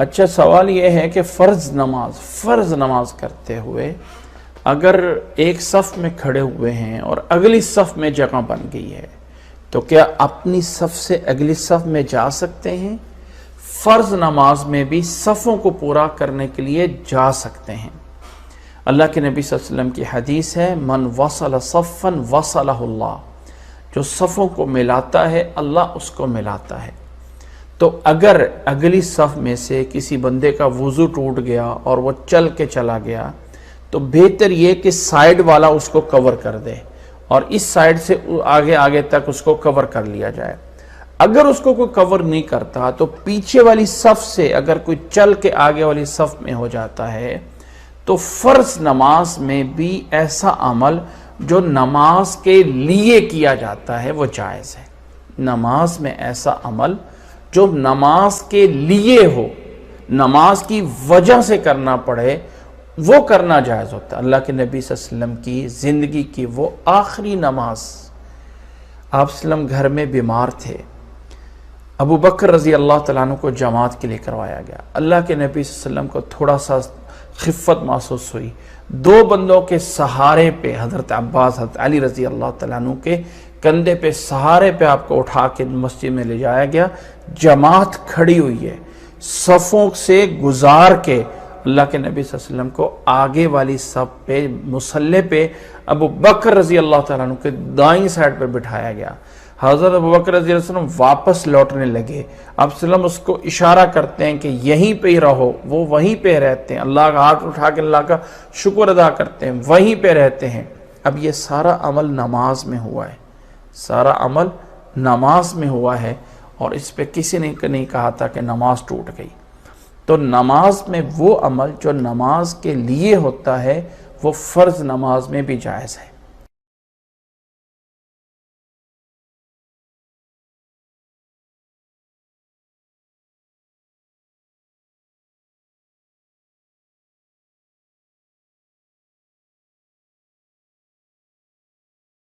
اچھا سوال یہ ہے کہ فرض نماز کرتے ہوئے اگر ایک صف میں کھڑے ہوئے ہیں اور اگلی صف میں جگہ بن گئی ہے تو کیا اپنی صف سے اگلی صف میں جا سکتے ہیں؟ فرض نماز میں بھی صفوں کو پورا کرنے کے لیے جا سکتے ہیں۔ اللہ کے نبی صلی اللہ علیہ وسلم کی حدیث ہے، من وصل صفا وصلہ اللہ، جو صفوں کو ملاتا ہے اللہ اس کو ملاتا ہے۔ تو اگر اگلی صف میں سے کسی بندے کا وضو ٹوٹ گیا اور وہ چل کے چلا گیا تو بہتر یہ کہ سائیڈ والا اس کو کور کر دے اور اس سائیڈ سے آگے تک اس کو کور کر لیا جائے۔ اگر اس کو کوئی کور نہیں کرتا تو پیچھے والی صف سے اگر کوئی چل کے آگے والی صف میں ہو جاتا ہے تو فرض نماز میں بھی ایسا عمل جو نماز کے لیے کیا جاتا ہے وہ جائز ہے۔ نماز میں ایسا عمل جو نماز کے لیے ہو، نماز کی وجہ سے کرنا پڑے، وہ کرنا جائز ہوتا ہے۔ اللہ کے نبی صلی اللہ علیہ وسلم کی زندگی کی وہ آخری نماز، آپ صلی اللہ علیہ وسلم گھر میں بیمار تھے، ابو بکر رضی اللہ تعالیٰ عنہ کو جماعت کے لیے کروایا گیا۔ اللہ کے نبی صلی اللہ علیہ وسلم کو تھوڑا سا خفت محسوس ہوئی، دو بندوں کے سہارے پہ، حضرت عباس، حضرت علی رضی اللہ تعالیٰ عنہ کے کندھے پہ سہارے پہ آپ کو اٹھا کے مسجد میں لے جایا گیا۔ جماعت کھڑی ہوئی ہے، صفوں سے گزار کے اللہ کے نبی صلی اللہ علیہ وسلم کو آگے والی صف پہ مصلی پہ ابو بکر رضی اللہ تعالیٰ عنہ کے دائیں سائڈ پہ بٹھایا گیا۔ حضرت ابو بکر رضی اللہ عنہ واپس لوٹنے لگے، آپ صلی اللہ علیہ وسلم اس کو اشارہ کرتے ہیں کہ یہیں پہ ہی رہو، وہ وہیں پہ رہتے ہیں، اللہ کا ہاتھ اٹھا کے اللہ کا شکر ادا کرتے ہیں، وہیں پہ رہتے ہیں۔ اب یہ سارا عمل نماز میں ہوا ہے، سارا عمل نماز میں ہوا ہے، اور اس پہ کسی نے نہیں کہا تھا کہ نماز ٹوٹ گئی۔ تو نماز میں وہ عمل جو نماز کے لیے ہوتا ہے وہ فرض نماز میں بھی جائز ہے۔